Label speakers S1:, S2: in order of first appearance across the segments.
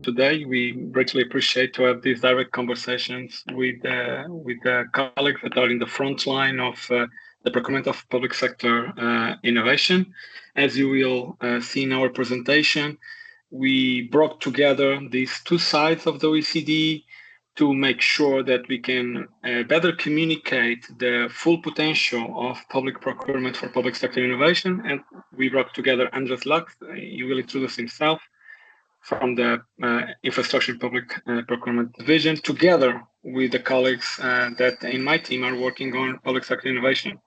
S1: today. We greatly appreciate to have these direct conversations with the colleagues that are in the front line of the procurement of public sector innovation. As you will see in our presentation, we brought together these two sides of the OECD to make sure that we can better communicate the full potential of public procurement for public sector innovation. And we brought together András Hlács, he will introduce himself, from the Infrastructure and Public Procurement Division, together with the colleagues that in my team are working on public sector innovation.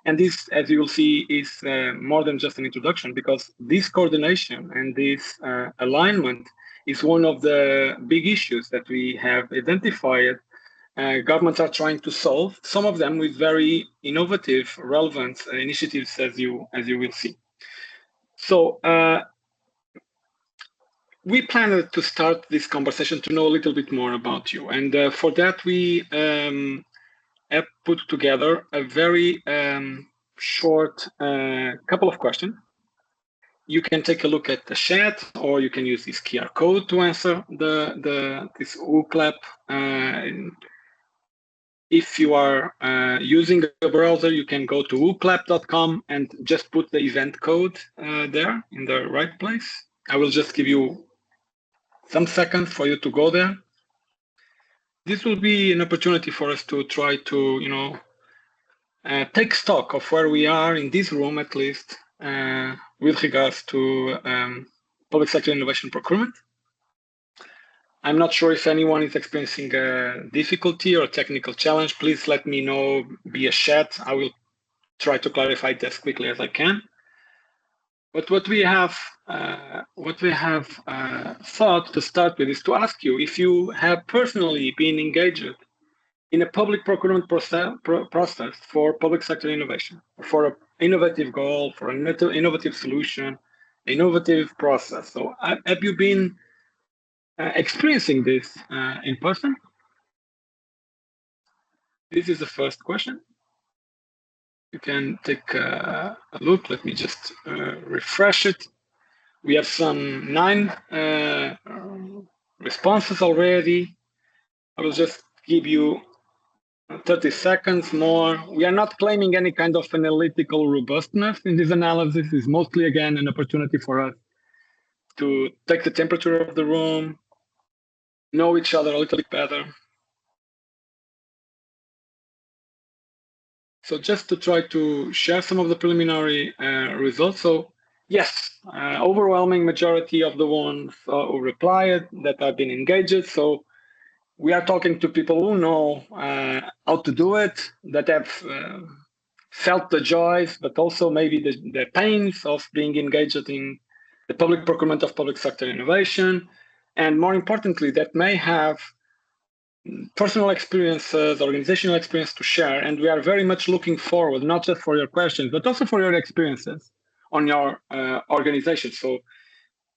S1: And this, as you will see, is more than just an introduction, because this coordination and this alignment is one of the big issues that we have identified. Governments are trying to solve, some of them with very innovative, relevant initiatives, as you will see. So we planned to start this conversation to know a little bit more about you. And for that, we have put together a very short couple of questions. You can take a look at the chat, or you can use this QR code to answer this UCLAP. If you are using a browser, you can go to uclap.com and just put the event code there in the right place. I will just give you some seconds for you to go there. This will be an opportunity for us to try to, take stock of where we are in this room, at least, with regards to public sector innovation procurement. I'm not sure if anyone is experiencing a difficulty or a technical challenge. Please let me know via chat. I will try to clarify it as quickly as I can. But what we have thought to start with is to ask you if you have personally been engaged in a public procurement process for public sector innovation, for an innovative goal, for an innovative solution, innovative process. So have you been experiencing this in person? This is the first question. You can take a look. Let me just refresh it. We have some 9 responses already. I will just give you 30 seconds more. We are not claiming any kind of analytical robustness in this analysis. It's mostly, again, an opportunity for us to take the temperature of the room, know each other a little bit better. So just to try to share some of the preliminary results. So yes, overwhelming majority of the ones who replied that have been engaged. So we are talking to people who know how to do it, that have felt the joys, but also maybe the pains of being engaged in the public procurement of public sector innovation. And more importantly, that may have personal experiences, organizational experience to share. And we are very much looking forward, not just for your questions, but also for your experiences on your organization. So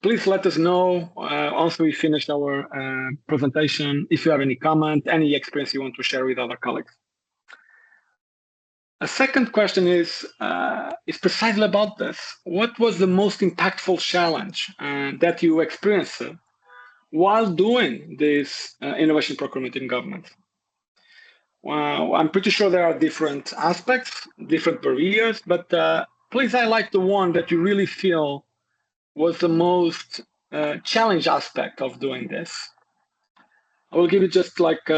S1: please let us know once we finish our presentation, if you have any comment, any experience you want to share with other colleagues. A second question is precisely about this. What was the most impactful challenge that you experienced while doing this innovation procurement in government? Well, I'm pretty sure there are different aspects, different barriers, but please highlight the one that you really feel was the most challenge aspect of doing this. I will give you just like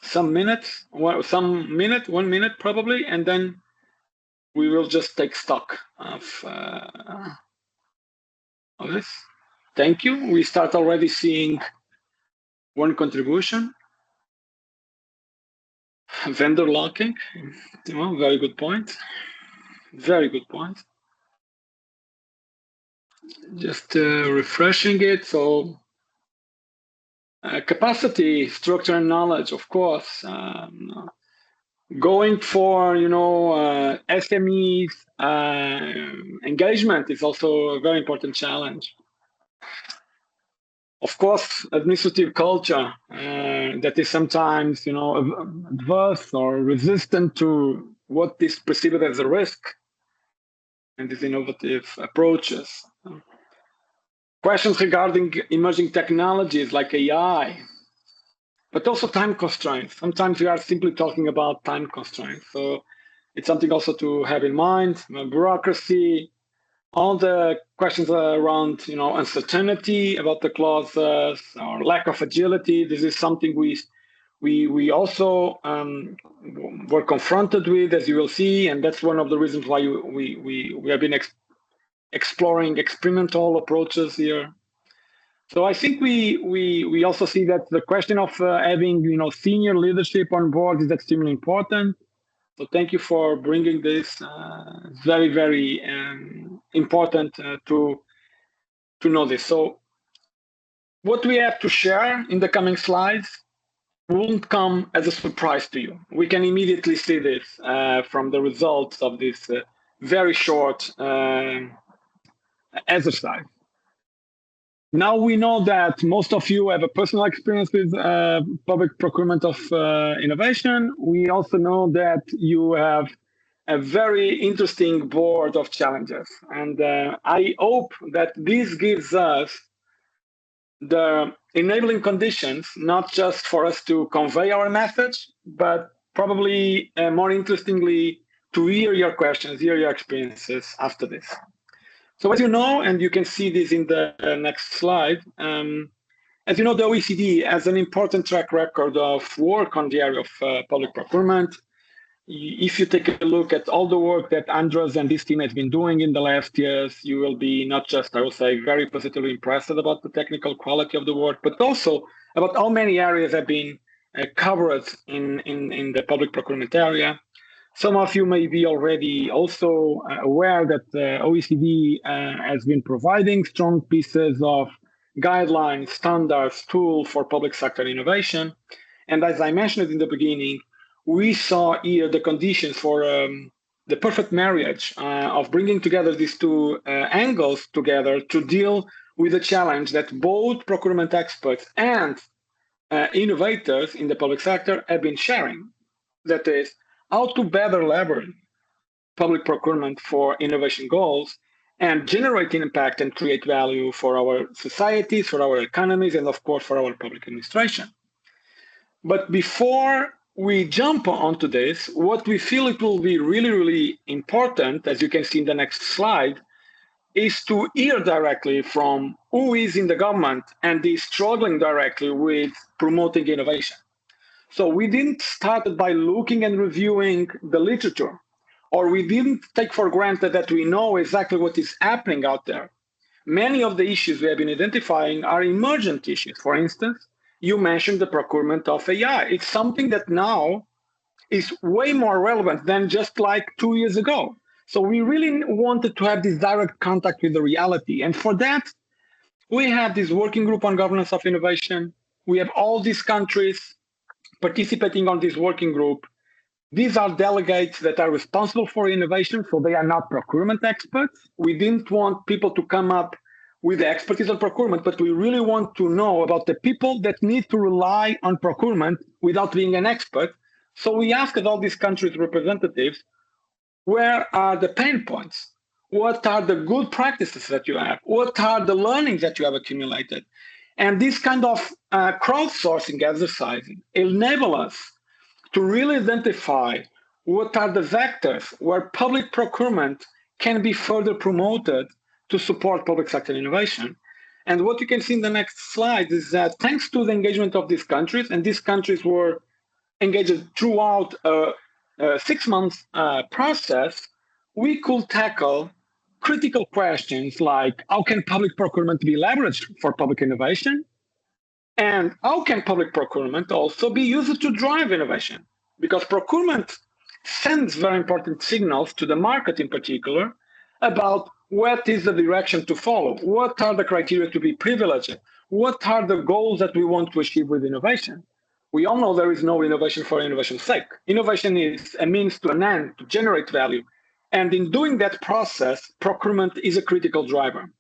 S1: some minutes, 1 minute probably, and then we will just take stock of this. Thank you. We start already seeing one contribution. Vendor locking, very good point. Very good point. Just refreshing it. So capacity, structure, and knowledge, of course. Going for SMEs engagement is also a very important challenge. Of course, administrative culture that is sometimes adverse or resistant to what is perceived as a risk and these innovative approaches. questions regarding emerging technologies like AI, but also time constraints. Sometimes we are simply talking about time constraints. So it's something also to have in mind. Bureaucracy, all the questions around, uncertainty about the clauses or lack of agility. This is something we also were confronted with, as you will see, and that's one of the reasons why we have been exploring experimental approaches here. So I think we also see that the question of having senior leadership on board is extremely important. So thank you for bringing this. Very, very important to know this. So what we have to share in the coming slides won't come as a surprise to you. We can immediately see this from the results of this very short exercise. Now we know that most of you have a personal experience with public procurement of innovation. We also know that you have a very interesting board of challenges. And I hope that this gives us the enabling conditions, not just for us to convey our message, but probably more interestingly, to hear your questions, hear your experiences after this. So as you know, and you can see this in the next slide, as you know, the OECD has an important track record of work on the area of public procurement. If you take a look at all the work that András and his team has been doing in the last years, you will be not just, I will say, very positively impressed about the technical quality of the work, but also about how many areas have been covered in the public procurement area. Some of you may be already also aware that the OECD has been providing strong pieces of guidelines, standards, tools for public sector innovation. And as I mentioned in the beginning, we saw here the conditions for the perfect marriage of bringing together these two angles together to deal with the challenge that both procurement experts and innovators in the public sector have been sharing. That is, how to better leverage public procurement for innovation goals and generate impact and create value for our societies, for our economies, and of course, for our public administration. But before we jump onto this, what we feel it will be really, really important, as you can see in the next slide, is to hear directly from who is in the government and is struggling directly with promoting innovation. So we didn't start by looking and reviewing the literature, or we didn't take for granted that we know exactly what is happening out there. Many of the issues we have been identifying are emergent issues. For instance, you mentioned the procurement of AI. It's something that now is way more relevant than just like 2 years ago. So we really wanted to have this direct contact with the reality. And for that, we have this working group on governance of innovation. We have all these countries participating on this working group. These are delegates that are responsible for innovation, so they are not procurement experts. We didn't want people to come up with the expertise on procurement, but we really want to know about the people that need to rely on procurement without being an expert. So we asked all these countries' representatives, where are the pain points? What are the good practices that you have? What are the learnings that you have accumulated? And this kind of crowdsourcing exercise enable us to really identify what are the vectors where public procurement can be further promoted to support public sector innovation. And what you can see in the next slide is that thanks to the engagement of these countries, and these countries were engaged throughout a 6-month process, we could tackle critical questions like how can public procurement be leveraged for public innovation? And how can public procurement also be used to drive innovation? Because procurement sends very important signals to the market in particular about what is the direction to follow, what are the criteria to be privileged, what are the goals that we want to achieve with innovation. We all know there is no innovation for innovation's sake. Innovation is a means to an end to generate value. And in doing that process, procurement is a critical driver.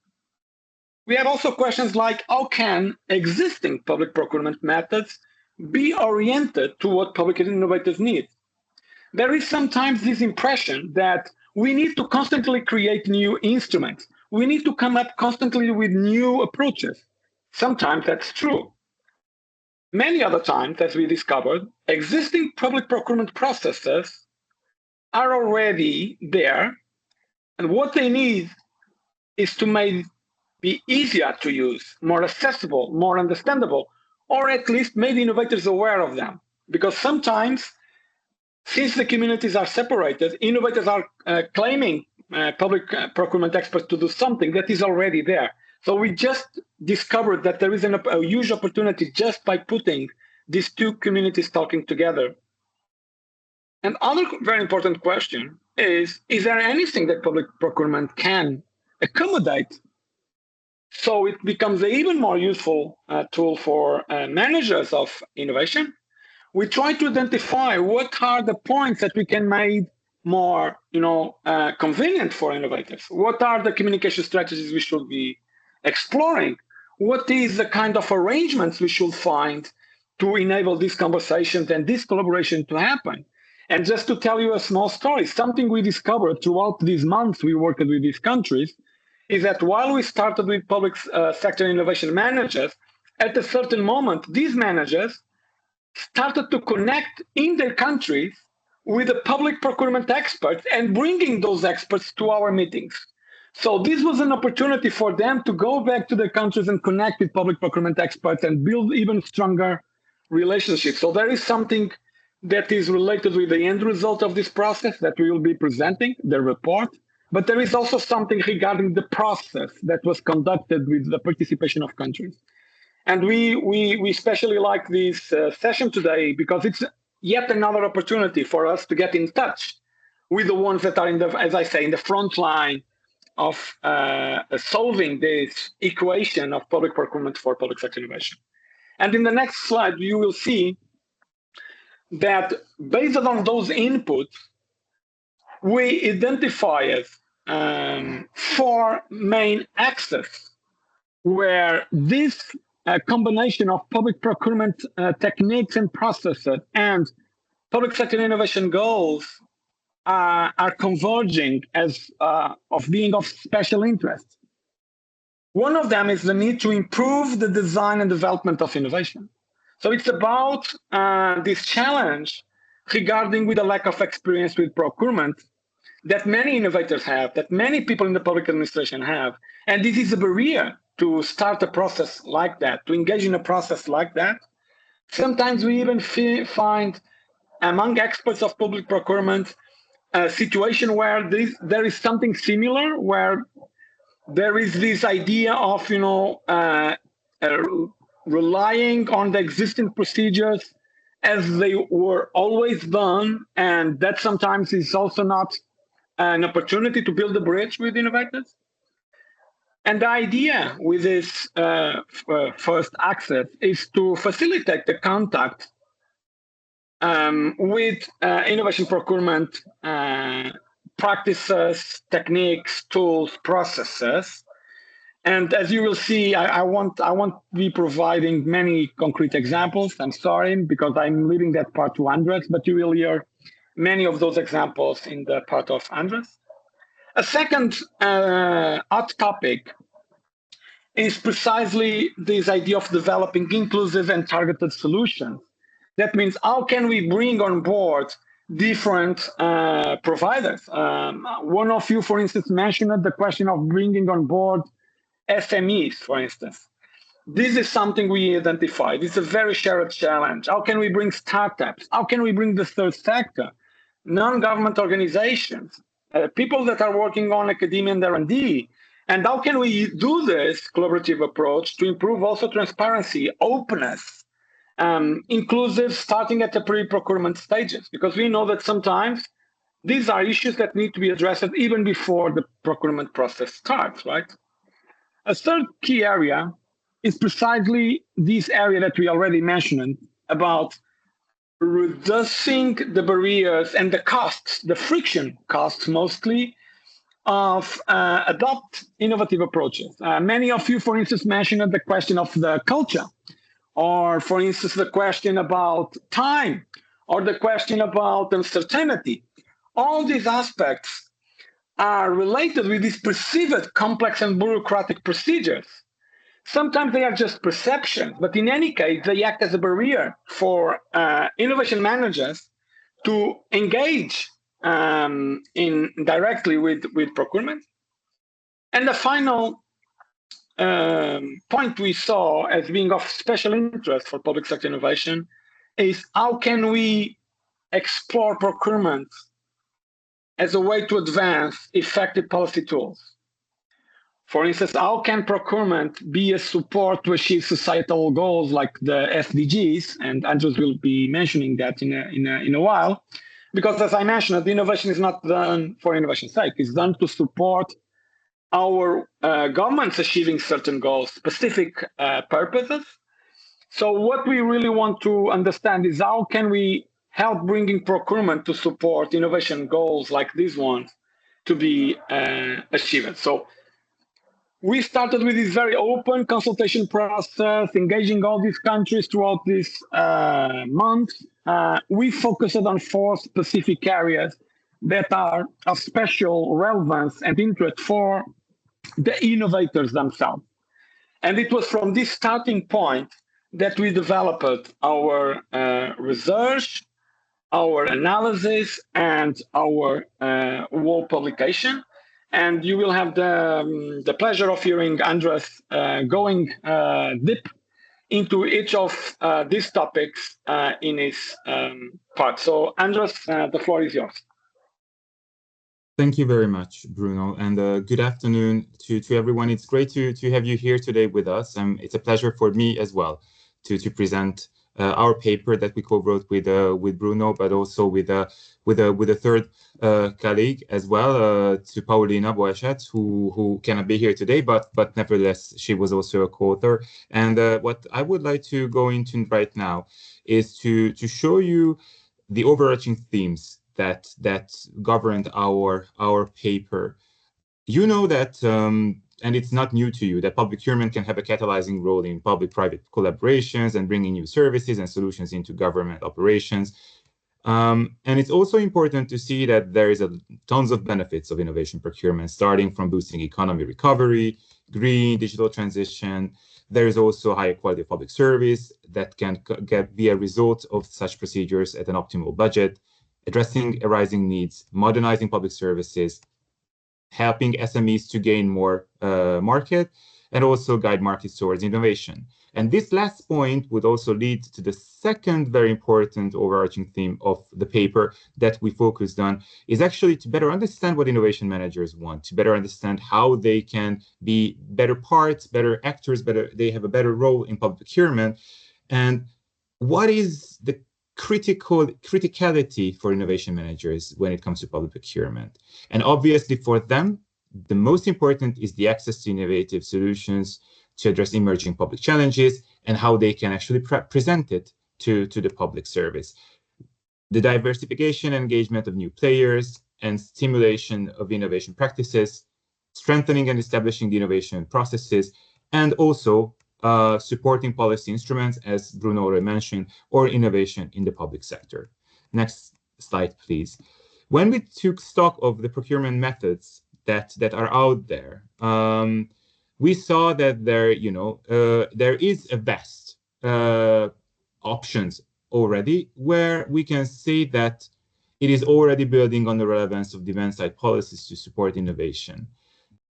S1: We have also questions like how can existing public procurement methods be oriented to what public innovators need? There is sometimes this impression that we need to constantly create new instruments. we need to come up constantly with new approaches. Sometimes that's true. Many other times, as we discovered, existing public procurement processes are already there, and what they need is to make be easier to use, more accessible, more understandable, or at least make innovators aware of them. Because sometimes, since the communities are separated, innovators are claiming public procurement experts to do something that is already there. So we just discovered that there is a huge opportunity just by putting these two communities talking together. And other very important question is there anything that public procurement can accommodate so it becomes an even more useful tool for managers of innovation? We try to identify what are the points that we can make more convenient for innovators. What are the communication strategies we should be exploring? What is the kind of arrangements we should find to enable these conversations and this collaboration to happen? And just to tell you a small story, something we discovered throughout these months we worked with these countries is that while we started with public sector innovation managers, at a certain moment, these managers started to connect in their countries with the public procurement experts and bringing those experts to our meetings. So this was an opportunity for them to go back to their countries and connect with public procurement experts and build even stronger relationships. So there is something that is related with the end result of this process that we will be presenting, the report. But there is also something regarding the process that was conducted with the participation of countries. And we especially like this session today because it's yet another opportunity for us to get in touch with the ones that are in the, as I say, in the front line of solving this equation of public procurement for public sector innovation. And in the next slide, you will see that based on those inputs, we identify as 4 main axes where this combination of public procurement techniques and processes and public sector innovation goals are converging as of being of special interest. One of them is the need to improve the design and development of innovation. So it's about this challenge regarding with the lack of experience with procurement that many innovators have, that many people in the public administration have. And this is a barrier to start a process like that, to engage in a process like that. Sometimes we even find among experts of public procurement a situation where there is something similar, where there is this idea of relying on the existing procedures as they were always done, and that sometimes is also not an opportunity to build a bridge with innovators. And the idea with this first axis is to facilitate the contact with innovation procurement practices, techniques, tools, processes. And as you will see, I won't be providing many concrete examples. I'm sorry, because I'm leaving that part to András, but you will hear many of those examples in the part of András. A second hot topic is precisely this idea of developing inclusive and targeted solutions. That means how can we bring on board different providers? One of you, for instance, mentioned the question of bringing on board SMEs, for instance. This is something we identified. It's a very shared challenge. How can we bring startups? How can we bring the third sector, non-government organizations, people that are working on academia and R&D? And how can we do this collaborative approach to improve also transparency, openness, inclusive, starting at the pre-procurement stages? Because we know that sometimes these are issues that need to be addressed even before the procurement process starts, right? A third key area is precisely this area that we already mentioned about reducing the barriers and the costs, the friction costs mostly, of adopt innovative approaches. Many of you, for instance, mentioned the question of the culture, or for instance, the question about time, or the question about uncertainty. All these aspects are related with these perceived complex and bureaucratic procedures. Sometimes they are just perceptions, but in any case, they act as a barrier for innovation managers to engage directly with procurement. And the final point we saw as being of special interest for public sector innovation is how can we explore procurement as a way to advance effective policy tools. For instance, how can procurement be a support to achieve societal goals like the SDGs? And András will be mentioning that in a while, because as I mentioned, the innovation is not done for innovation's sake. It's done to support our governments achieving certain goals, specific purposes. So what we really want to understand is how can we help bringing procurement to support innovation goals like these ones to be achieved. So we started with this very open consultation process, engaging all these countries throughout this month. We focused on 4 specific areas that are of special relevance and interest for the innovators themselves. And it was from this starting point that we developed our research, our analysis, and our whole publication. And you will have the pleasure of hearing András going deep into each of these topics in his part. So András, the floor is yours.
S2: Thank you very much, Bruno, and good afternoon to everyone. It's great to have you here today with us. It's a pleasure for me as well to present our paper that we co-wrote with Bruno, but also with a third colleague as well, to Paulina Boechat, who cannot be here today, but nevertheless she was also a co-author. And what I would like to go into right now is to show you the overarching themes that governed our paper. You know that, and it's not new to you, that public procurement can have a catalyzing role in public-private collaborations and bringing new services and solutions into government operations. And it's also important to see that there is tons of benefits of innovation procurement, starting from boosting economy recovery, green, digital transition. There is also higher quality of public service that can be a result of such procedures at an optimal budget, addressing arising needs, modernizing public services, helping SMEs to gain more market, and also guide markets towards innovation. And this last point would also lead to the second very important overarching theme of the paper that we focused on, is actually to better understand what innovation managers want, to better understand how they can be better parts, better actors, they have a better role in public procurement, and what is the criticality for innovation managers when it comes to public procurement. And obviously for them, the most important is the access to innovative solutions to address emerging public challenges and how they can actually present it to the public service. The diversification and engagement of new players and stimulation of innovation practices, strengthening and establishing the innovation processes, and also supporting policy instruments, as Bruno already mentioned, or innovation in the public sector. Next slide, please. When we took stock of the procurement methods that are out there, we saw that there is a vast options already, where we can say that it is already building on the relevance of demand-side policies to support innovation.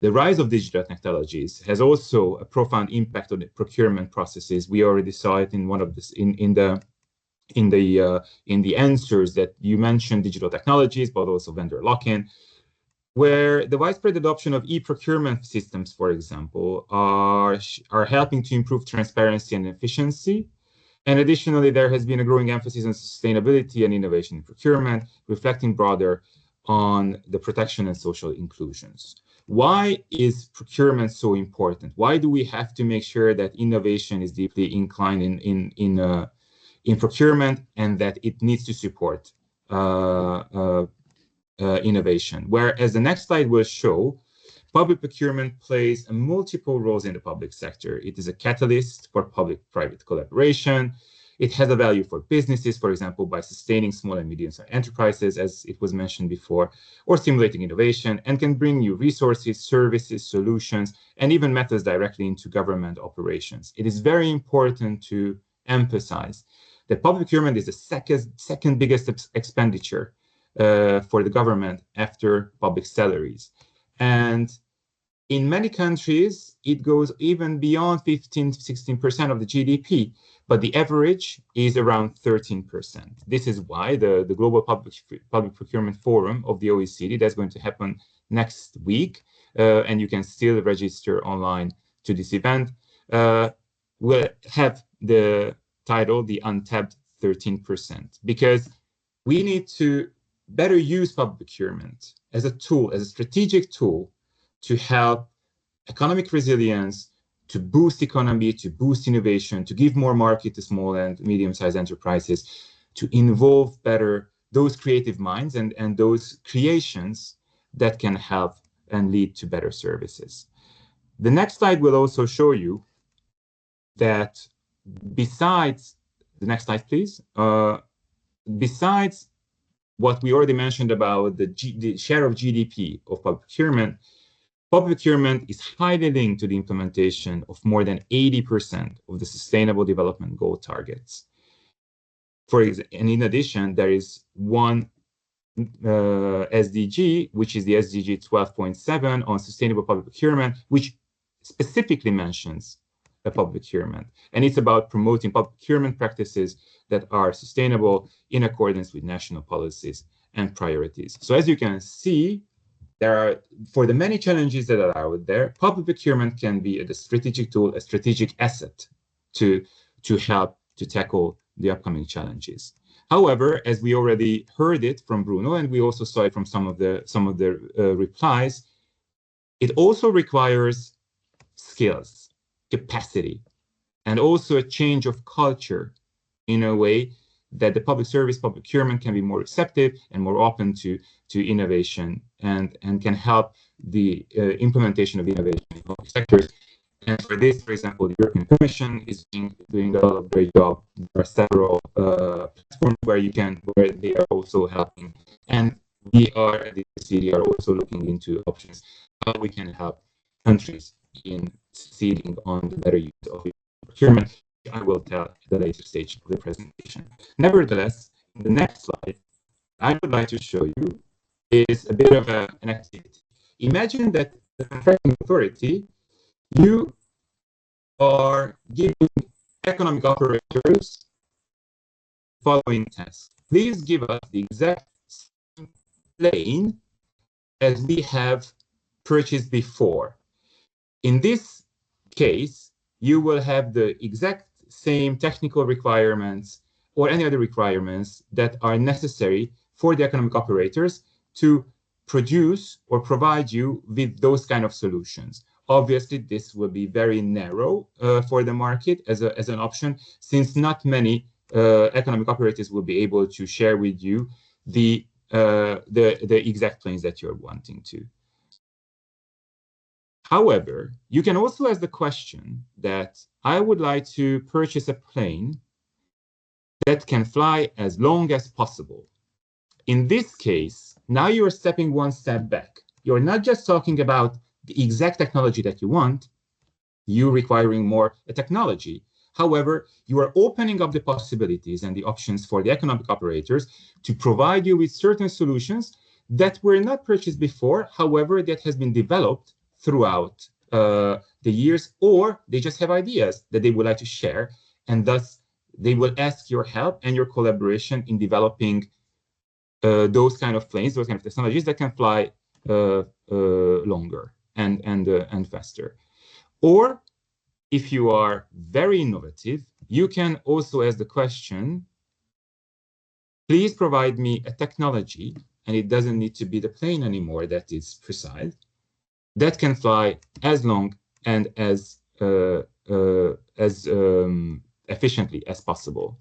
S2: The rise of digital technologies has also a profound impact on the procurement processes. We already saw it in one of this in the answers that you mentioned, digital technologies, but also vendor lock-in, where the widespread adoption of e-procurement systems, for example, are helping to improve transparency and efficiency. And additionally, there has been a growing emphasis on sustainability and innovation in procurement, reflecting broader on the protection and social inclusions. Why is procurement so important? Why do we have to make sure that innovation is deeply inclined in procurement and that it needs to support innovation? Whereas the next slide will show, public procurement plays multiple roles in the public sector. It is a catalyst for public-private collaboration. It has a value for businesses, for example, by sustaining small and medium-sized enterprises, as it was mentioned before, or stimulating innovation, and can bring new resources, services, solutions, and even methods directly into government operations. It is very important to emphasize that public procurement is the second biggest expenditure for the government after public salaries. And in many countries, it goes even beyond 15 to 16% of the GDP, but the average is around 13%. This is why the Global Public Procurement Forum of the OECD, that's going to happen next week, and you can still register online to this event, will have the title, The Untapped 13%, because we need to better use public procurement as a tool, as a strategic tool to help economic resilience, to boost economy, to boost innovation, to give more market to small and medium-sized enterprises, to involve better those creative minds and those creations that can help and lead to better services. The next slide will also show you that besides, the next slide, please, besides what we already mentioned about the share of GDP of public procurement is highly linked to the implementation of more than 80% of the Sustainable Development Goal targets. And in addition, there is one SDG, which is the SDG 12.7 on sustainable public procurement, which specifically mentions public procurement. And it's about promoting public procurement practices that are sustainable in accordance with national policies and priorities. So as you can see, there are, for the many challenges that are out there, public procurement can be a strategic tool, a strategic asset to help to tackle the upcoming challenges. However, as we already heard it from Bruno, and we also saw it from some of the replies, it also requires skills, capacity, and also a change of culture in a way that the public service, public procurement can be more receptive and more open to innovation and can help the implementation of innovation in public sectors. And for this, for example, the European Commission is doing a great job. There are several platforms where they are also helping. And we are at the OECD are also looking into options how we can help countries in succeeding on the better use of procurement. I will tell at the later stage of the presentation. Nevertheless, in the next slide, I would like to show you is a bit of an activity. Imagine that the contracting authority, you are giving economic operators following tasks. Please give us the exact same plane as we have purchased before. In this case, you will have the exact same technical requirements or any other requirements that are necessary for the economic operators to produce or provide you with those kind of solutions. Obviously, this will be very narrow for the market as an option, since not many economic operators will be able to share with you the exact planes that you're wanting to. However, you can also ask the question that I would like to purchase a plane that can fly as long as possible. In this case, now you're stepping one step back. You're not just talking about the exact technology that you want, you requiring more technology. However, you are opening up the possibilities and the options for the economic operators to provide you with certain solutions that were not purchased before, however, that has been developed throughout the years, or they just have ideas that they would like to share, and thus they will ask your help and your collaboration in developing those kind of planes, those kind of technologies that can fly longer and faster. Or if you are very innovative, you can also ask the question, please provide me a technology, and it doesn't need to be the plane anymore that is precise, that can fly as long and as efficiently as possible.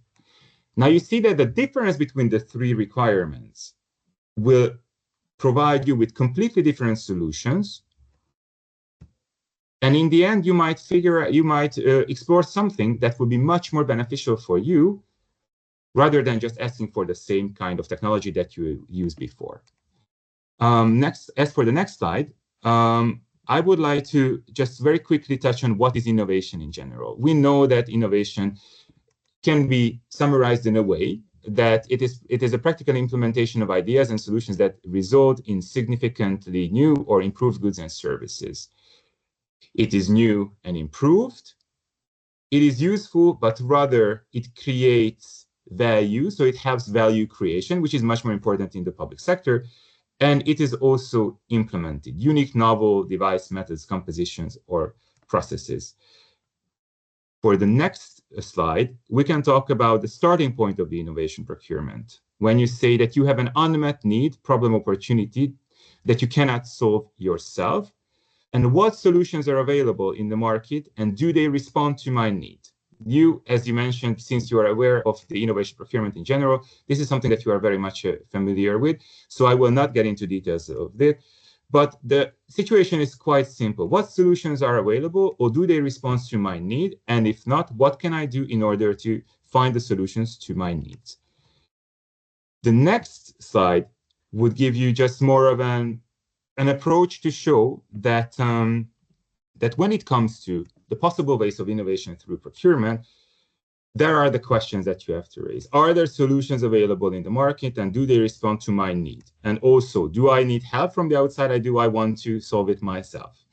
S2: Now you see that the difference between the three requirements will provide you with completely different solutions. And in the end, you might explore something that will be much more beneficial for you rather than just asking for the same kind of technology that you used before. As for the next slide, I would like to just very quickly touch on what is innovation in general. We know that innovation can be summarized in a way that it is a practical implementation of ideas and solutions that result in significantly new or improved goods and services. It is new and improved. It is useful, but rather it creates value. So it helps value creation, which is much more important in the public sector. And it is also implemented, unique, novel device methods, compositions, or processes. For the next slide, we can talk about the starting point of the innovation procurement. When you say that you have an unmet need, problem, opportunity that you cannot solve yourself, and what solutions are available in the market, and do they respond to my need? You, as you mentioned, since you are aware of the innovation procurement in general, this is something that you are very much familiar with. So I will not get into details of this. But the situation is quite simple. What solutions are available, or do they respond to my need? And if not, what can I do in order to find the solutions to my needs? The next slide would give you just more of an approach to show that, that when it comes to the possible ways of innovation through procurement, there are the questions that you have to raise. Are there solutions available in the market, and do they respond to my need? And also, do I need help from the outside, or do I want to solve it myself?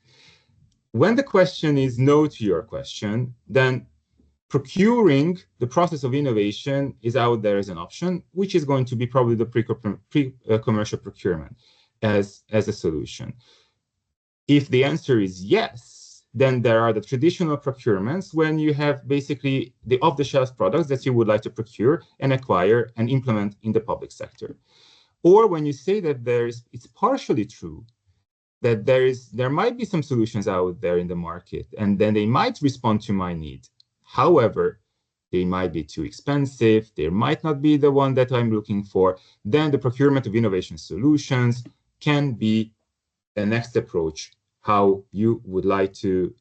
S2: When the question is no to your question, then procuring the process of innovation is out there as an option, which is going to be probably the pre-commercial procurement as a solution. If the answer is yes, then there are the traditional procurements when you have basically the off-the-shelf products that you would like to procure and acquire and implement in the public sector. Or when you say that it's partially true that there might be some solutions out there in the market, and then they might respond to my need. However, they might be too expensive, they might not be the one that I'm looking for. Then the procurement of innovation solutions can be the next approach, how you would like to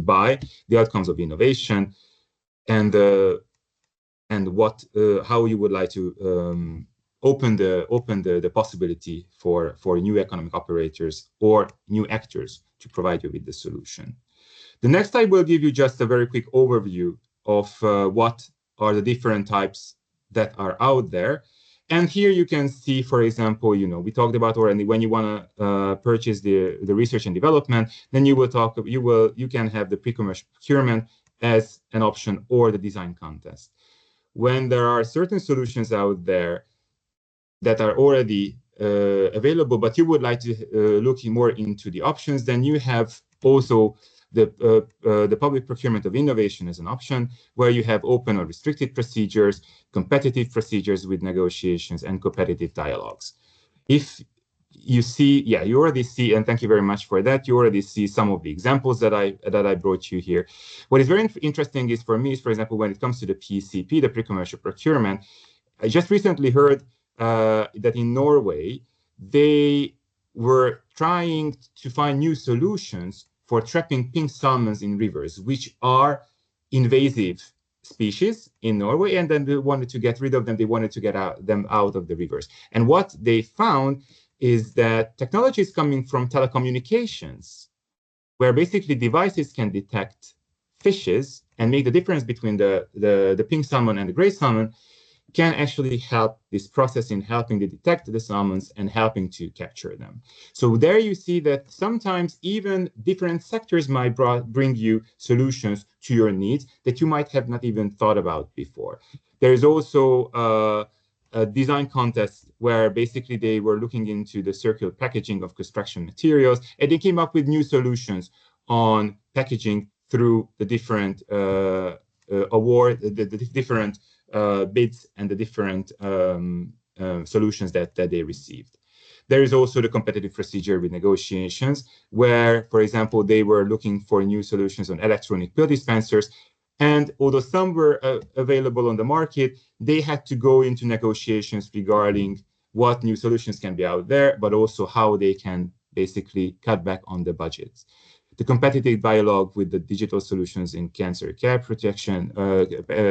S2: buy the outcomes of innovation, and how you would like to open the possibility for new economic operators or new actors to provide you with the solution. The next slide will give you just a very quick overview of what are the different types that are out there. And here you can see, for example, we talked about already, when you want to purchase the research and development, then you can have the pre-commercial procurement as an option, or the design contest. When there are certain solutions out there that are already available, but you would like to look more into the options, then you have also the public procurement of innovation as an option, where you have open or restricted procedures, competitive procedures with negotiations, and competitive dialogues. If you see, you already see, and thank you very much for that, you already see some of the examples that I brought you here. What is very interesting is, for me, is, for example, when it comes to the PCP, the pre-commercial procurement, I just recently heard that in Norway, they were trying to find new solutions for trapping pink salmons in rivers, which are invasive species in Norway, and then they wanted to get rid of them. They wanted to get them out of the rivers. And what they found is that technology is coming from telecommunications, where basically devices can detect fishes and make the difference between the pink salmon and the gray salmon, can actually help this process in helping to detect the salmons and helping to capture them. So there you see that sometimes even different sectors might bring you solutions to your needs that you might have not even thought about before. There is also a design contest where basically they were looking into the circular packaging of construction materials, and they came up with new solutions on packaging through the different different bids and the different solutions that they received. There is also the competitive procedure with negotiations, where, for example, they were looking for new solutions on electronic pill dispensers. And although some were available on the market, they had to go into negotiations regarding what new solutions can be out there, but also how they can basically cut back on the budgets. the competitive dialogue with the digital solutions in cancer care protection,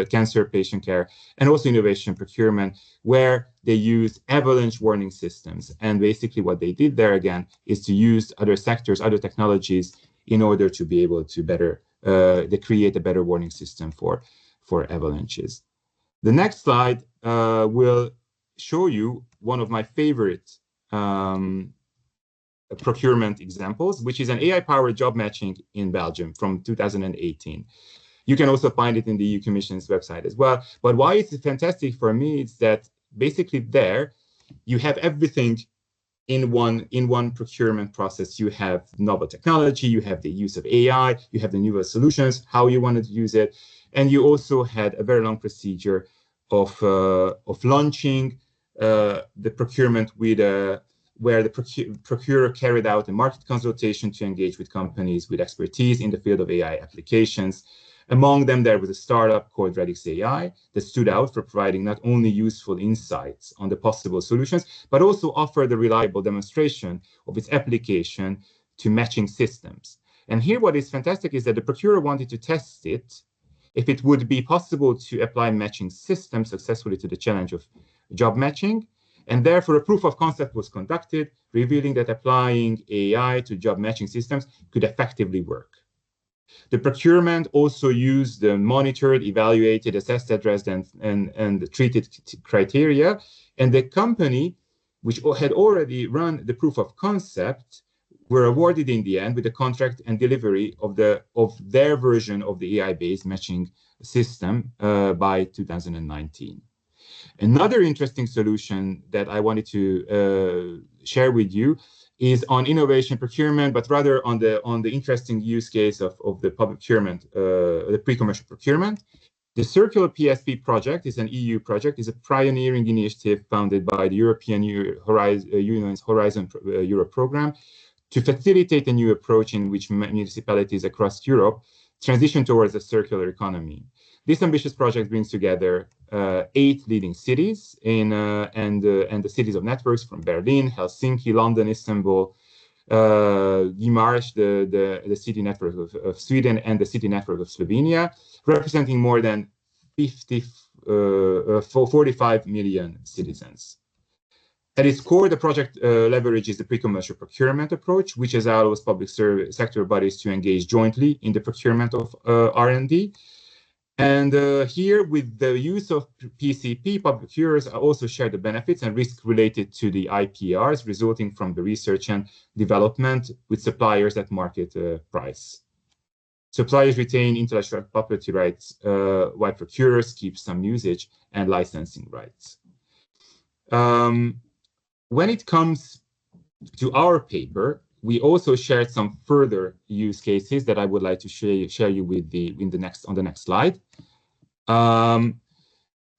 S2: cancer patient care, and also innovation procurement, where they use avalanche warning systems. And basically what they did there again is to use other sectors, other technologies in order to be able to better, they create a better warning system for avalanches. The next slide will show you one of my favorite procurement examples, which is an AI-powered job matching in Belgium from 2018. You can also find it in the EU Commission's website as well. But why it's fantastic for me is that basically there you have everything in one procurement process. You have novel technology, you have the use of AI, you have the newer solutions, how you wanted to use it, and you also had a very long procedure of launching the procurement with where the procurer carried out a market consultation to engage with companies with expertise in the field of AI applications. Among them, there was a startup called Radix AI that stood out for providing not only useful insights on the possible solutions, but also offered a reliable demonstration of its application to matching systems. And here what is fantastic is that the procurer wanted to test it, if it would be possible to apply matching systems successfully to the challenge of job matching. And therefore, a proof of concept was conducted, revealing that applying AI to job matching systems could effectively work. The procurement also used the monitored, evaluated, assessed, addressed, and treated criteria. And the company, which had already run the proof of concept, were awarded in the end with the contract and delivery of their version of the AI-based matching system by 2019. Another interesting solution that I wanted to share with you is on innovation procurement, but rather on the interesting use case of the public procurement, the pre-commercial procurement. The Circular PSP project is an EU project, is a pioneering initiative founded by the European Union's Horizon Europe program to facilitate a new approach in which municipalities across Europe transition towards a circular economy. This ambitious project brings together 8 leading cities and the cities of networks from Berlin, Helsinki, London, Istanbul, Guimarães, the city network of Sweden, and the city network of Slovenia, representing more than 45 million citizens. At its core, the project leverages the pre-commercial procurement approach, which allows public sector bodies to engage jointly in the procurement of R&D. And here, with the use of PCP, public procurers also share the benefits and risks related to the IPRs resulting from the research and development with suppliers at market price. Suppliers retain intellectual property rights, while procurers keep some usage and licensing rights. When it comes to our paper, we also shared some further use cases that I would like to share you with on the next slide.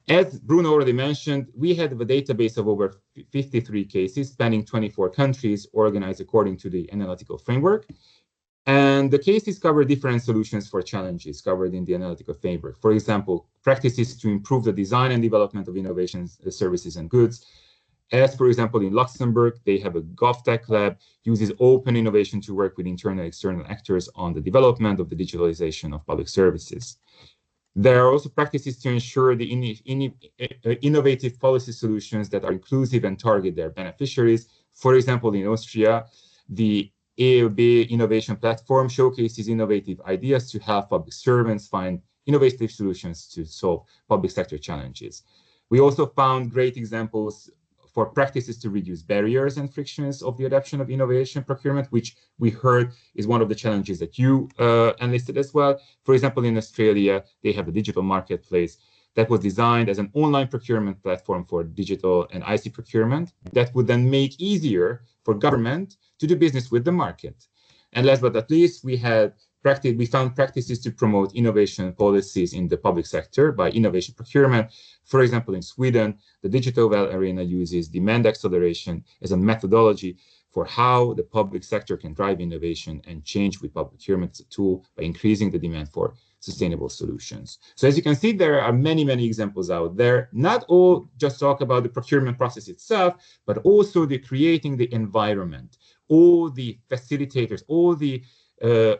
S2: As Bruno already mentioned, we had a database of over 53 cases spanning 24 countries organized according to the analytical framework. And the cases cover different solutions for challenges covered in the analytical framework. For example, practices to improve the design and development of innovations, services, and goods. As, for example, in Luxembourg, they have a GovTech lab, uses open innovation to work with internal and external actors on the development of the digitalization of public services. There are also practices to ensure the innovative policy solutions that are inclusive and target their beneficiaries. For example, in Austria, the EOB innovation platform showcases innovative ideas to help public servants find innovative solutions to solve public sector challenges. We also found great examples for practices to reduce barriers and frictions of the adoption of innovation procurement, which we heard is one of the challenges that you enlisted as well. For example, in Australia, they have a digital marketplace that was designed as an online procurement platform for digital and IC procurement that would then make easier for government to do business with the market. And last but not least, we found practices to promote innovation policies in the public sector by innovation procurement. For example, in Sweden, the digital arena uses demand acceleration as a methodology for how the public sector can drive innovation and change with public procurement as a tool by increasing the demand for sustainable solutions. So as you can see, there are many, many examples out there. Not all just talk about the procurement process itself, but also the creating the environment, all the facilitators, all the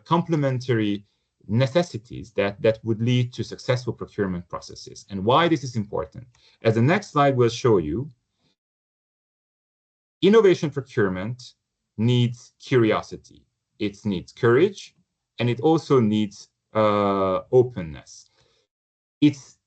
S2: complementary necessities that would lead to successful procurement processes. And why this is important, as the next slide will show you, innovation procurement needs curiosity, it needs courage, and it also needs openness. It's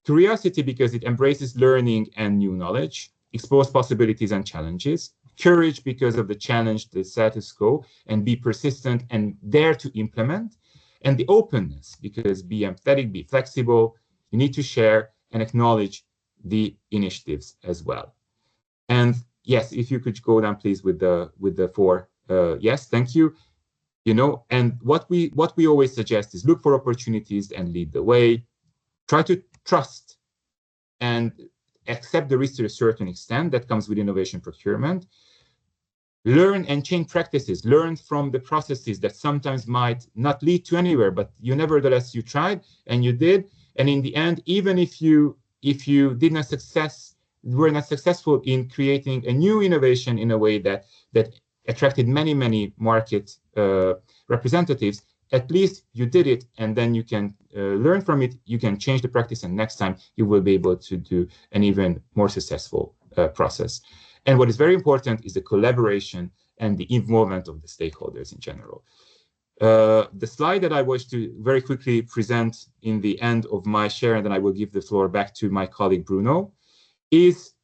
S2: curiosity because it embraces learning and new knowledge, explores possibilities and challenges. Courage because of the challenge, the status quo, and be persistent and dare to implement. And the openness because be empathetic, be flexible. You need to share and acknowledge the initiatives as well. And yes, if you could go down, please, with the four. Yes, thank you. You know, and what we always suggest is look for opportunities and lead the way. Try to trust and accept the risk to a certain extent that comes with innovation procurement. Learn and change practices. Learn from the processes that sometimes might not lead to anywhere, but nevertheless you tried and you did. And in the end, even if you were not successful in creating a new innovation in a way that attracted many market representatives, at least you did it, and then you can learn from it. You can change the practice, and next time you will be able to do an even more successful process. And what is very important is the collaboration and the involvement of the stakeholders in general. The slide that I wish to very quickly present in the end of my share, and then I will give the floor back to my colleague Bruno, is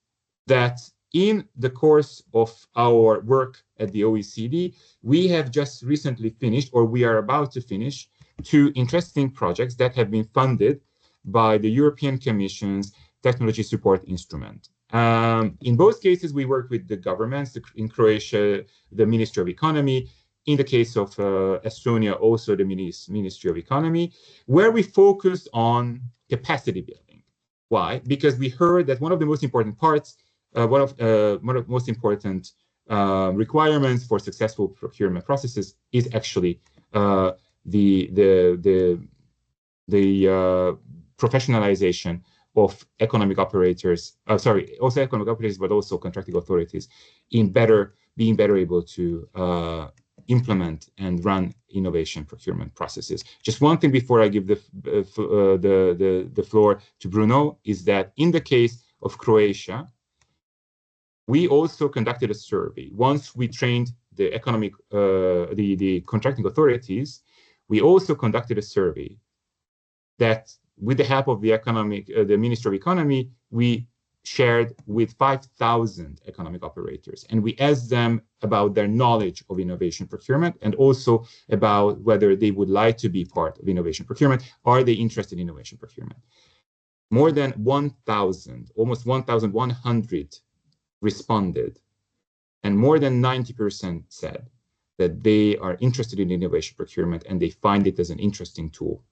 S2: that in the course of our work at the OECD, we have just recently finished, or we are about to finish, 2 interesting projects that have been funded by the European Commission's Technology Support Instrument. In both cases, we work with the governments. In Croatia, the Ministry of Economy. In the case of Estonia, also the Ministry of Economy, where we focus on capacity building. Why? Because we heard that one of the most important parts, one of the most important requirements for successful procurement processes is actually the professionalization of economic operators, also economic operators, but also contracting authorities in being better able to implement and run innovation procurement processes. Just one thing before I give the floor to Bruno is that in the case of Croatia, we also conducted a survey. Once we trained the the contracting authorities, we also conducted a survey that, with the help of the Ministry of Economy, we shared with 5,000 economic operators. And we asked them about their knowledge of innovation procurement and also about whether they would like to be part of innovation procurement. Are they interested in innovation procurement? More than 1,000, almost 1,100 responded. And more than 90% said that they are interested in innovation procurement and they find it as an interesting tool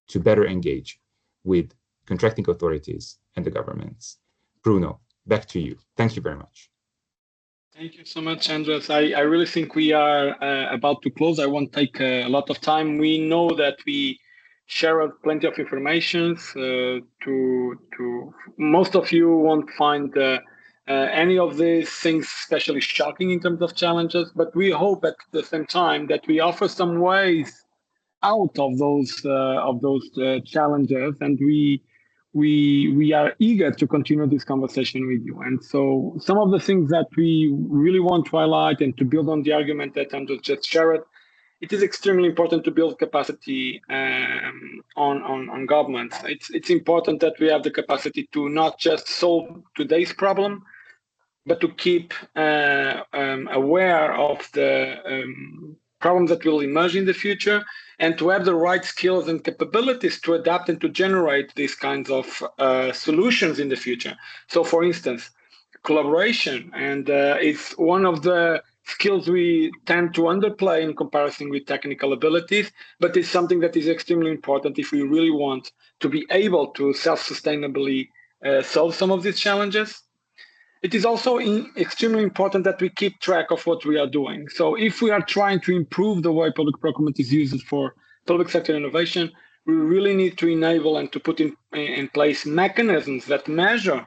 S2: to better engage with contracting authorities and the governments. Bruno, back to you. Thank you very much.
S1: Thank you so much, András. I really think we are about to close. I won't take a lot of time. We know that we share plenty of information. To most of you won't find any of these things especially shocking in terms of challenges, but we hope at the same time that we offer some ways out of those challenges, and we are eager to continue this conversation with you. And so some of the things that we really want to highlight and to build on the argument that András just shared, it is extremely important to build capacity on governments. It's important that we have the capacity to not just solve today's problem, but to keep aware of the problems that will emerge in the future, and to have the right skills and capabilities to adapt and to generate these kinds of solutions in the future. So, for instance, collaboration, and it's one of the skills we tend to underplay in comparison with technical abilities, but it's something that is extremely important if we really want to be able to self-sustainably solve some of these challenges. It is also extremely important that we keep track of what we are doing. So if we are trying to improve the way public procurement is used for public sector innovation, we really need to enable and to put in place mechanisms that measure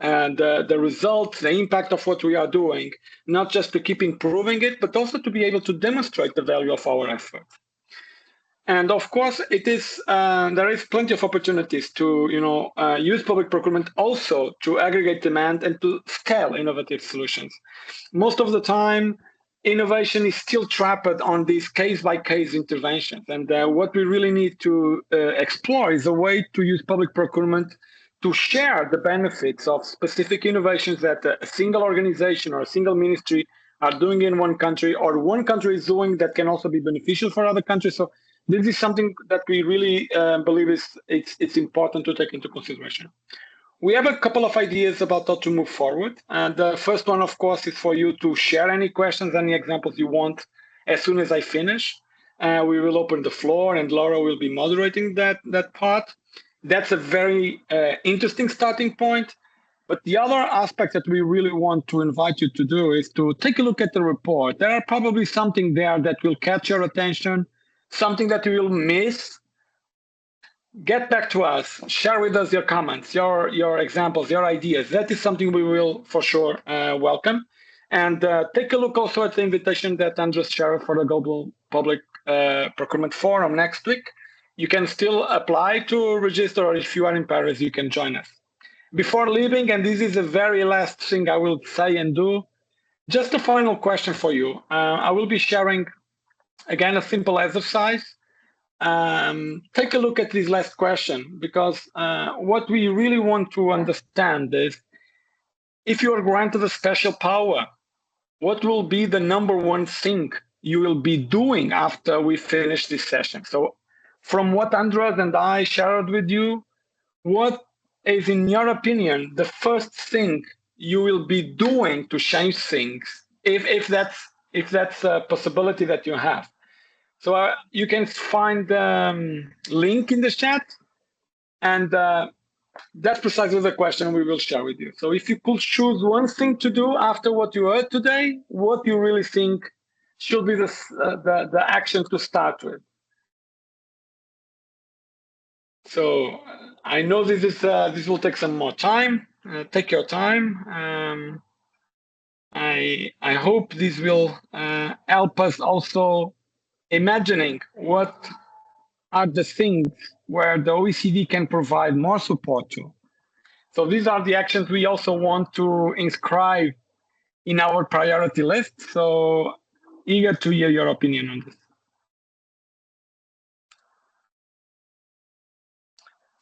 S1: the results, the impact of what we are doing, not just to keep improving it, but also to be able to demonstrate the value of our efforts. And of course, it is there is plenty of opportunities to use public procurement also to aggregate demand and to scale innovative solutions. Most of the time, innovation is still trapped on these case-by-case interventions. And what we really need to explore is a way to use public procurement to share the benefits of specific innovations that a single organization or a single ministry are doing in one country, or one country is doing that can also be beneficial for other countries. So this is something that we really believe it's important to take into consideration. We have a couple of ideas about how to move forward. And the first one, of course, is for you to share any questions, any examples you want as soon as I finish. We will open the floor and Laura will be moderating that part. That's a very interesting starting point. But the other aspect that we really want to invite you to do is to take a look at the report. There are probably something there that will catch your attention, something that you will miss. Get back to us, share with us your comments, your examples, your ideas. That is something we will for sure welcome. And take a look also at the invitation that András shared for the Global Public Procurement Forum next week. You can still apply to register, or if you are in Paris, you can join us. Before leaving, and this is the very last thing I will say and do, just a final question for you. I will be sharing, again, a simple exercise. Take a look at this last question, because what we really want to understand is, if you are granted a special power, what will be the number one thing you will be doing after we finish this session? So from what András and I shared with you, what is, in your opinion, the first thing you will be doing to change things, if that's a possibility that you have? So you can find the link in the chat, and that's precisely the question we will share with you. So if you could choose one thing to do after what you heard today, what you really think should be the action to start with? So I know this will take some more time. Take your time. I hope this will help us also imagining what are the things where the OECD can provide more support to. So these are the actions we also want to inscribe in our priority list. So eager to hear your opinion on this.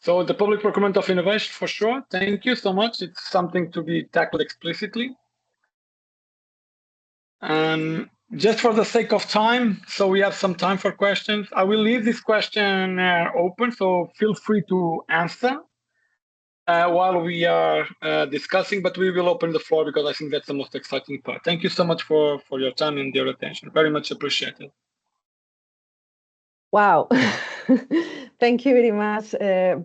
S1: So the public procurement of innovation, for sure. Thank you so much. It's something to be tackled explicitly. Just for the sake of time, so we have some time for questions. I will leave this question open, so feel free to answer while we are discussing, but we will open the floor because I think that's the most exciting part. Thank you so much for your time and your attention. Very much appreciated.
S3: Wow. Thank you very much,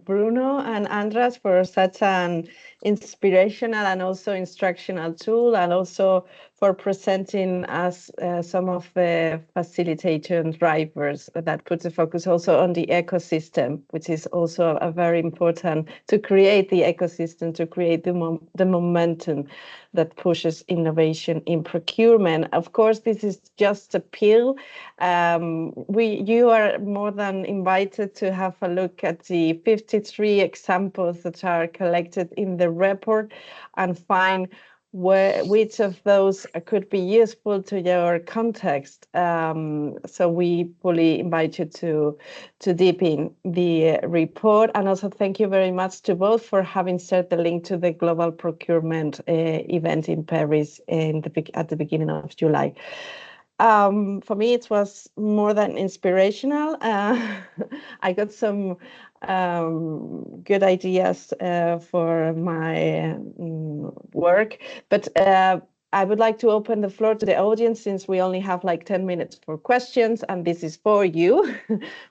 S3: Bruno and András, for such an inspirational and also instructional tool, and also for presenting us some of the facilitation drivers that put the focus also on the ecosystem, which is also a very important to create the ecosystem, to create the momentum that pushes innovation in procurement. Of course, this is just a pill. You are more than invited to have a look at the 53 examples that are collected in the report and find which of those could be useful to your context. So we fully invite you to deep in the report. And also thank you very much to both for having shared the link to the Global Procurement event in Paris at the beginning of July. For me, it was more than inspirational. I got some good ideas for my work, but I would like to open the floor to the audience, since we only have like 10 minutes for questions, and this is for you.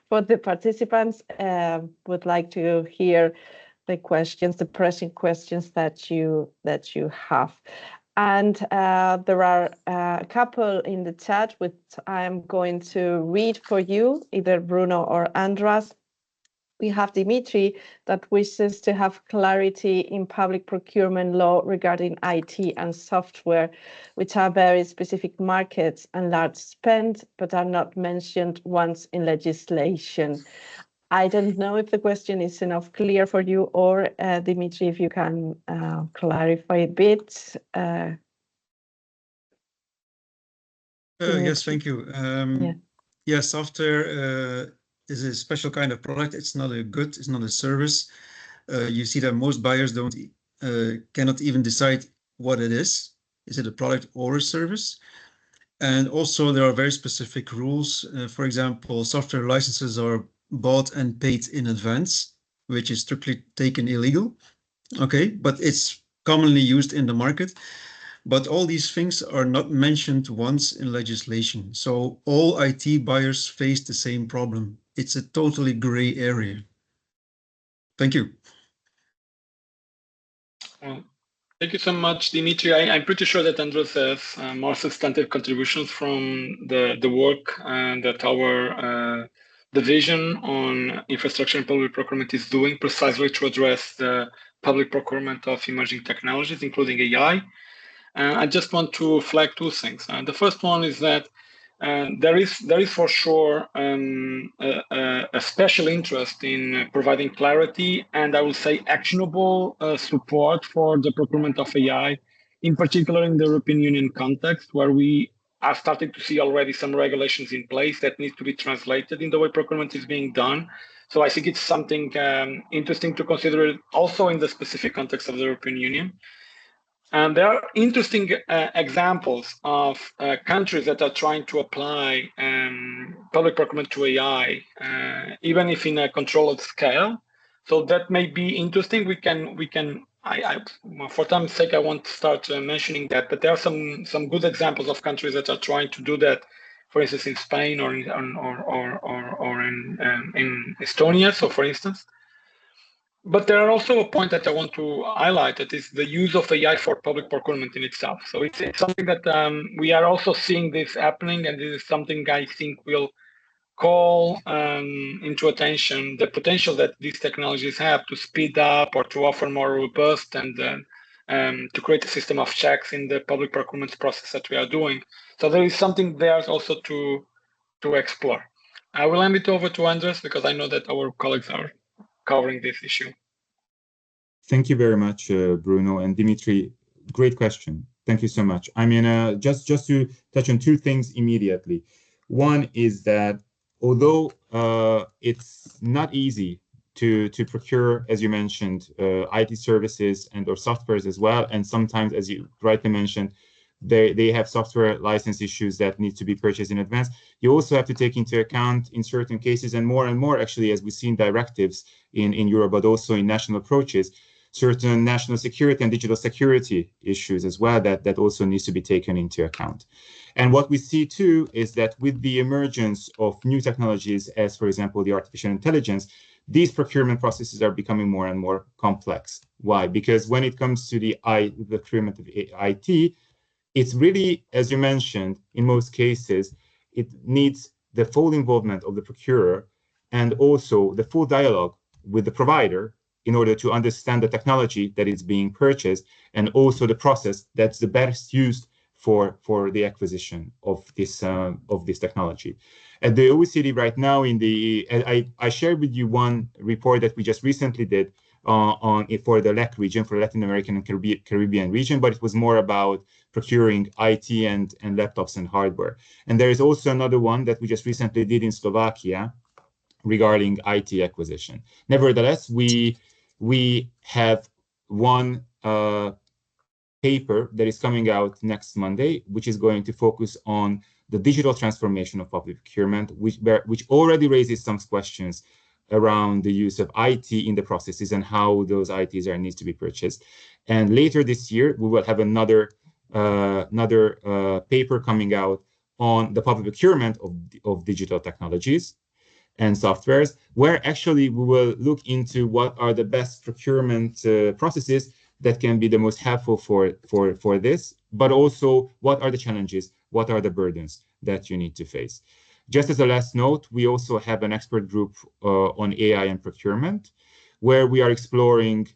S3: For the participants, would like to hear the questions, the pressing questions that you have. And there are a couple in the chat which I'm going to read for you, either Bruno or András. we have Dimitri that wishes to have clarity in public procurement law regarding IT and software, which are very specific markets and large spend, but are not mentioned once in legislation. I don't know if the question is enough clear for you, or Dimitri, if you can clarify a bit.
S4: Yes, thank you. Yeah, software is a special kind of product. It's not a good, it's not a service. You see that most buyers cannot even decide what it is. Is it a product or a service? And also there are very specific rules. For example, software licenses are bought and paid in advance, which is strictly taken illegal. Okay, but it's commonly used in the market. But all these things are not mentioned once in legislation. So all IT buyers face the same problem. It's a totally gray area. Thank you.
S1: Thank you so much, Dimitri. I'm pretty sure that András has more substantive contributions from the work that our division on infrastructure and public procurement is doing precisely to address the public procurement of emerging technologies, including AI. I just want to flag two things. The first one is that there is for sure a special interest in providing clarity and I would say actionable support for the procurement of AI, in particular in the European Union context, where we are starting to see already some regulations in place that need to be translated in the way procurement is being done. So I think it's something interesting to consider also in the specific context of the European Union. And there are interesting examples of countries that are trying to apply public procurement to AI, even if in a controlled scale. So that may be interesting. We can. For time's sake, I won't start mentioning that, but there are some good examples of countries that are trying to do that. For instance, in Spain or in Estonia. So, for instance. But there are also a point that I want to highlight, that is the use of AI for public procurement in itself. So it's something that we are also seeing this happening, and this is something I think will call into attention the potential that these technologies have to speed up or to offer more robust and to create a system of checks in the public procurement process that we are doing. So there is something there also to explore. I will hand it over to András because I know that our colleagues are covering this issue.
S2: Thank you very much, Bruno and Dimitri. Great question. Thank you so much. I mean, just to touch on two things immediately. One is that although it's not easy to procure, as you mentioned, IT services and or softwares as well, and sometimes, as you rightly mentioned, they have software license issues that need to be purchased in advance. You also have to take into account in certain cases, and more actually, as we've seen directives in Europe, but also in national approaches, certain national security and digital security issues as well that also needs to be taken into account. And what we see too is that with the emergence of new technologies, as for example, the artificial intelligence, these procurement processes are becoming more and more complex. Why? Because when it comes to the procurement of IT, it's really, as you mentioned, in most cases, it needs the full involvement of the procurer and also the full dialogue with the provider in order to understand the technology that is being purchased and also the process that's the best used for the acquisition of this technology. At the OECD right now, I shared with you one report that we just recently did for the LAC region, for Latin American and Caribbean region, but it was more about procuring IT and laptops and hardware. And there is also another one that we just recently did in Slovakia regarding IT acquisition. Nevertheless, we have one paper that is coming out next Monday, which is going to focus on the digital transformation of public procurement, which already raises some questions around the use of IT in the processes and how those ITs needs to be purchased. And later this year, we will have another paper coming out on the public procurement of digital technologies and softwares, where actually we will look into what are the best procurement processes that can be the most helpful for this, but also what are the challenges, what are the burdens that you need to face. Just as a last note, we also have an expert group on AI and procurement, where we are exploring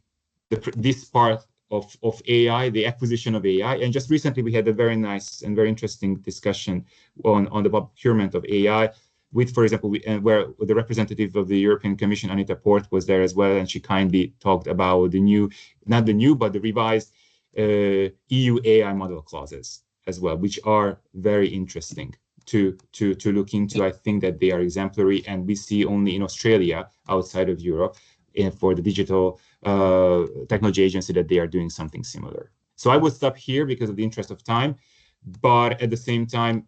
S2: this part of AI, the acquisition of AI. And just recently, we had a very nice and very interesting discussion on the procurement of AI with, for example, where the representative of the European Commission, Anita Port, was there as well. And she kindly talked about not the new, but the revised EU AI model clauses as well, which are very interesting to look into. I think that they are exemplary, and we see only in Australia, outside of Europe, for the digital technology agency, that they are doing something similar. So I will stop here because of the interest of time, but at the same time,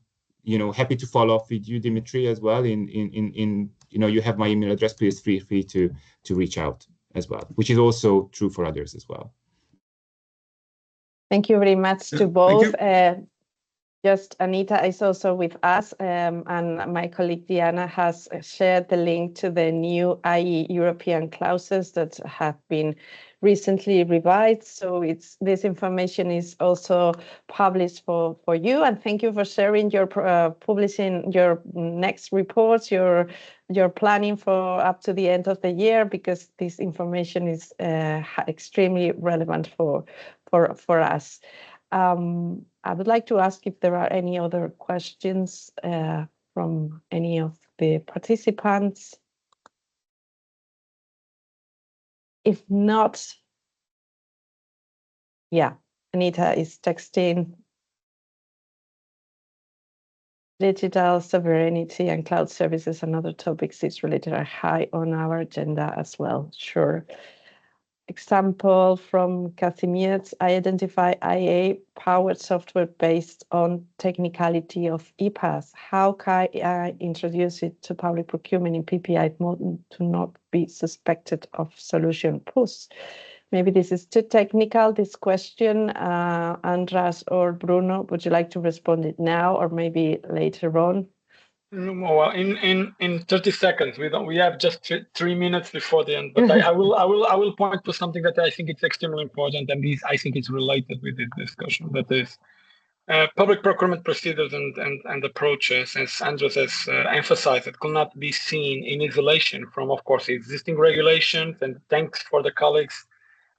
S2: happy to follow up with you, Dimitri, as well. You have my email address. Please feel free to reach out as well, which is also true for others as well.
S3: Thank you very much to both. Just Anita is also with us, and my colleague Diana has shared the link to the new IE European clauses that have been recently revised. So this information is also published for you. And thank you for sharing your publishing your next reports, your planning for up to the end of the year, because this information is extremely relevant for us. I would like to ask if there are any other questions from any of the participants. If not, yeah, Anita is texting. Digital sovereignty and cloud services and other topics is related are high on our agenda as well. Sure. Example from Kazimierz, I identify IA-powered software based on technicality of EPAS. How can I introduce it to public procurement in PPI mode to not be suspected of solution push? Maybe this is too technical, this question. András or Bruno, would you like to respond it now or maybe later on?
S1: Well, in 30 seconds, we have just 3 minutes before the end, but I will point to something that I think it's extremely important, and I think it's related with this discussion. That is public procurement procedures and approaches, as András has emphasized, it could not be seen in isolation from, of course, existing regulations. And thanks for the colleagues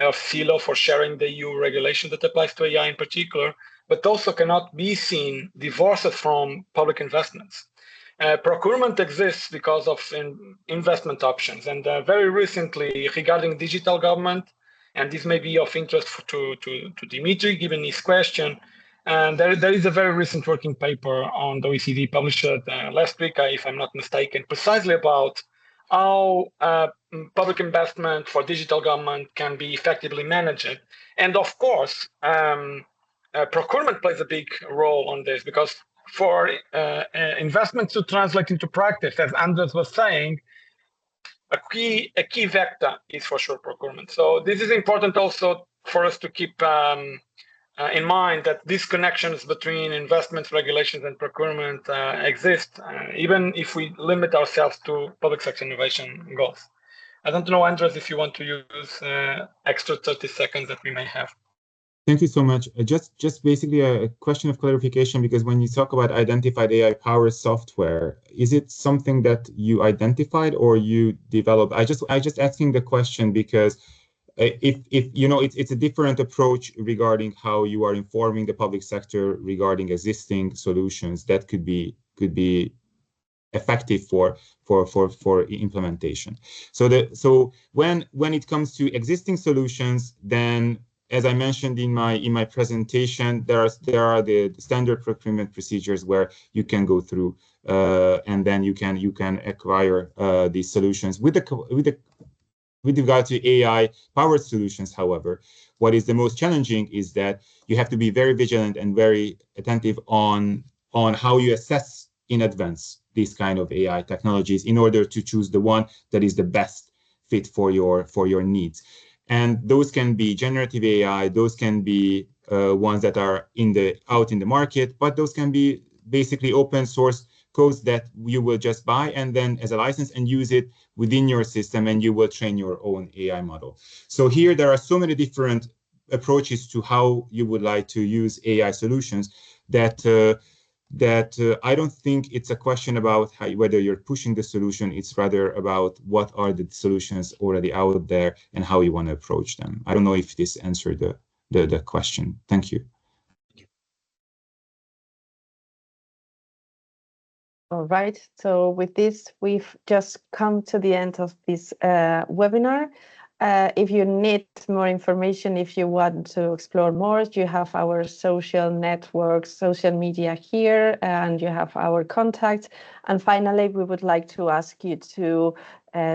S1: of CELO for sharing the EU regulation that applies to AI in particular, but also cannot be seen divorced from public investments. Procurement exists because of investment options. And very recently, regarding digital government, and this may be of interest to Dimitri, given his question, and there is a very recent working paper on the OECD published last week, if I'm not mistaken, precisely about how public investment for digital government can be effectively managed. And of course, procurement plays a big role on this, because for investments to translate into practice, as András was saying, a key vector is for sure procurement. So this is important also for us to keep in mind that these connections between investments, regulations, and procurement exist, even if we limit ourselves to public sector innovation goals. I don't know, András, if you want to use extra 30 seconds that we may have.
S2: Thank you so much. Just basically a question of clarification, because when you talk about identified AI-powered software, is it something that you identified or you developed? I just asking the question because if it's a different approach regarding how you are informing the public sector regarding existing solutions that could be effective for implementation. So when it comes to existing solutions, then, as I mentioned in my presentation, there are the standard procurement procedures where you can go through, and then you can acquire these solutions. With regard to AI-powered solutions, however, what is the most challenging is that you have to be very vigilant and very attentive on how you assess in advance these kind of AI technologies in order to choose the one that is the best fit for your needs. And those can be generative AI, those can be ones that are out in the market, but those can be basically open source codes that you will just buy and then as a license and use it within your system, and you will train your own AI model. So here there are so many different approaches to how you would like to use AI solutions that that I don't think it's a question about whether you're pushing the solution. It's rather about what are the solutions already out there and how you want to approach them. I don't know if this answered the question. Thank you.
S3: All right, so with this, we've just come to the end of this webinar. If you need more information, if you want to explore more, you have our social networks, social media here, and you have our contacts. And finally, we would like to ask you to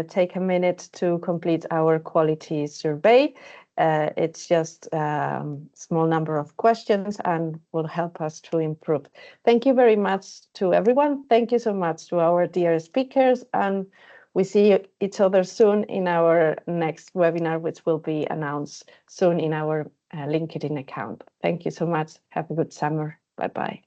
S3: take a minute to complete our quality survey. It's just a small number of questions and will help us to improve. Thank you very much to everyone. Thank you so much to our dear speakers, and we see each other soon in our next webinar, which will be announced soon in our LinkedIn account. Thank you so much. Have a good summer. Bye-bye.